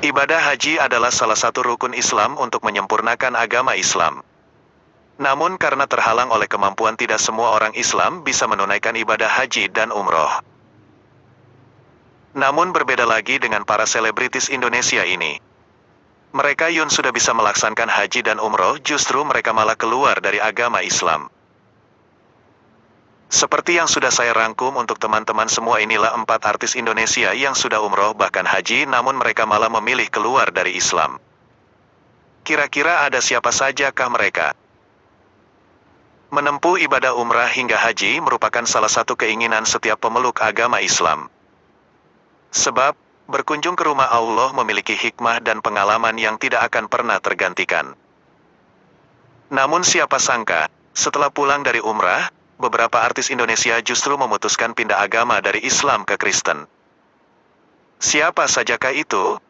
Ibadah haji adalah salah satu rukun Islam untuk menyempurnakan agama Islam. Namun karena terhalang oleh kemampuan, tidak semua orang Islam bisa menunaikan ibadah haji dan umroh. Namun berbeda lagi dengan para selebritis Indonesia ini. Mereka yang sudah bisa melaksanakan haji dan umroh, justru mereka malah keluar dari agama Islam. Seperti yang sudah saya rangkum untuk teman-teman semua, inilah 4 artis Indonesia yang sudah umroh bahkan haji, namun mereka malah memilih keluar dari Islam. Kira-kira ada siapa sajakah mereka? Menempuh ibadah umrah hingga haji merupakan salah satu keinginan setiap pemeluk agama Islam. Sebab, berkunjung ke rumah Allah memiliki hikmah dan pengalaman yang tidak akan pernah tergantikan. Namun siapa sangka, setelah pulang dari umrah, beberapa artis Indonesia justru memutuskan pindah agama dari Islam ke Kristen. Siapa sajakah itu?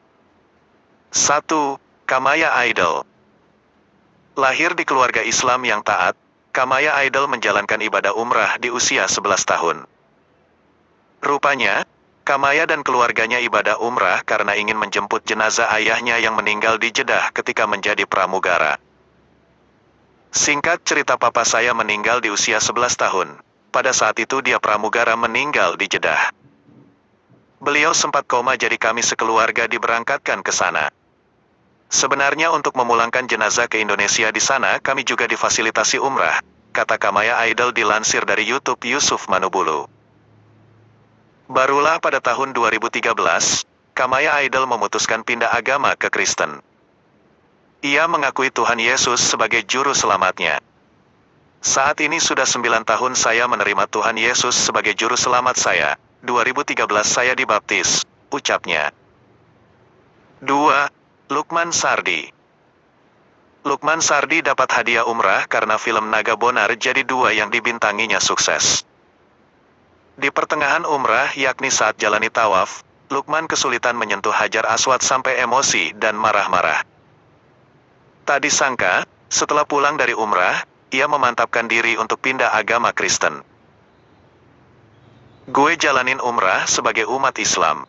1. Kamaya Idol. Lahir di keluarga Islam yang taat, Kamaya Idol menjalankan ibadah umrah di usia 11 tahun. Rupanya, Kamaya dan keluarganya ibadah umrah karena ingin menjemput jenazah ayahnya yang meninggal di Jeddah ketika menjadi pramugara. Singkat cerita, papa saya meninggal di usia 11 tahun. Pada saat itu dia pramugara meninggal di Jeddah. Beliau sempat koma, jadi kami sekeluarga diberangkatkan ke sana. Sebenarnya untuk memulangkan jenazah ke Indonesia di sana kami juga difasilitasi umrah, kata Kamaya Idol dilansir dari YouTube Yusuf Manubulu. Barulah pada tahun 2013, Kamaya Idol memutuskan pindah agama ke Kristen. Ia mengakui Tuhan Yesus sebagai juru selamatnya. Saat ini sudah 9 tahun saya menerima Tuhan Yesus sebagai juru selamat saya. 2013 saya dibaptis, ucapnya. 2. Lukman Sardi. Lukman Sardi dapat hadiah umrah karena film Naga Bonar jadi 2 yang dibintanginya sukses. Di pertengahan umrah, yakni saat jalani tawaf, Lukman kesulitan menyentuh Hajar Aswad sampai emosi dan marah-marah. Tak disangka, setelah pulang dari umrah, ia memantapkan diri untuk pindah agama Kristen. Gue jalanin umrah sebagai umat Islam.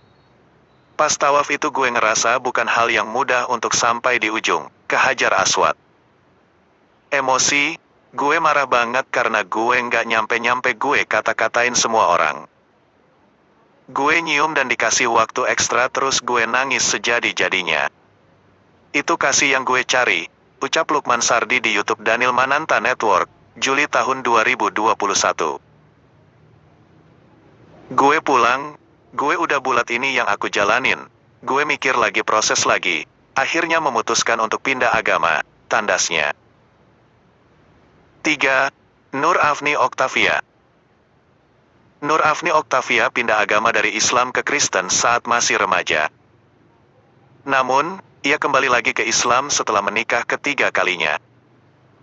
Pas tawaf itu gue ngerasa bukan hal yang mudah untuk sampai di ujung, ke Hajar Aswad. Emosi, gue marah banget karena gue nggak nyampe-nyampe, gue kata-katain semua orang. Gue nyium dan dikasih waktu ekstra, terus gue nangis sejadi-jadinya. Itu kasih yang gue cari, ucap Lukman Sardi di YouTube Daniel Mananta Network, Juli tahun 2021. Gue pulang, gue udah bulat, ini yang aku jalanin. Gue mikir lagi, proses lagi. Akhirnya memutuskan untuk pindah agama, tandasnya. 3. Nur Afni Oktavia. Nur Afni Oktavia pindah agama dari Islam ke Kristen saat masih remaja. Namun, ia kembali lagi ke Islam setelah menikah ketiga kalinya.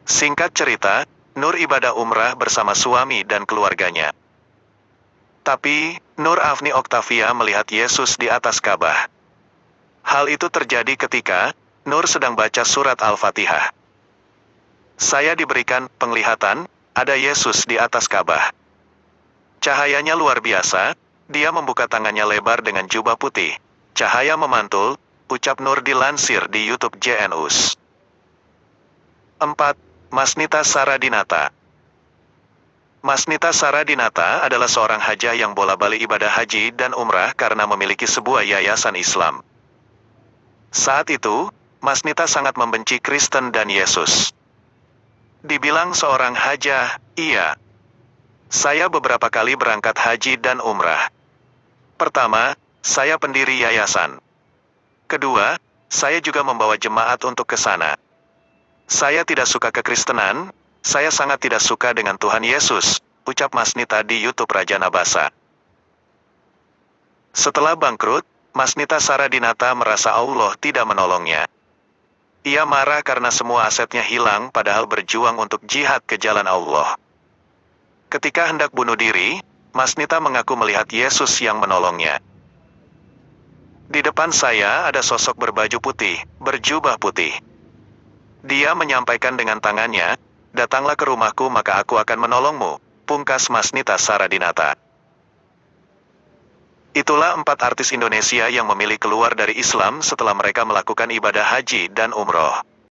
Singkat cerita, Nur ibadah umrah bersama suami dan keluarganya. Tapi, Nur Afni Oktavia melihat Yesus di atas Ka'bah. Hal itu terjadi ketika Nur sedang baca surat Al-Fatihah. Saya diberikan penglihatan, ada Yesus di atas Ka'bah. Cahayanya luar biasa, dia membuka tangannya lebar dengan jubah putih. Cahaya memantul, ucap Nur dilansir di YouTube JNUS. 4. Masnita Saradinata. Masnita Saradinata adalah seorang hajah yang bolak-balik ibadah haji dan umrah karena memiliki sebuah yayasan Islam. Saat itu, Masnita sangat membenci Kristen dan Yesus. Dibilang seorang hajah, iya. Saya beberapa kali berangkat haji dan umrah. Pertama, saya pendiri yayasan. Kedua, saya juga membawa jemaat untuk ke sana. Saya tidak suka kekristenan, saya sangat tidak suka dengan Tuhan Yesus, ucap Masnita di YouTube Raja Nabasa. Setelah bangkrut, Masnita Saradinata merasa Allah tidak menolongnya. Ia marah karena semua asetnya hilang padahal berjuang untuk jihad ke jalan Allah. Ketika hendak bunuh diri, Masnita mengaku melihat Yesus yang menolongnya. Di depan saya ada sosok berbaju putih, berjubah putih. Dia menyampaikan dengan tangannya, datanglah ke rumahku maka aku akan menolongmu, pungkas Masnita Saradinata. Itulah 4 artis Indonesia yang memilih keluar dari Islam setelah mereka melakukan ibadah haji dan umroh.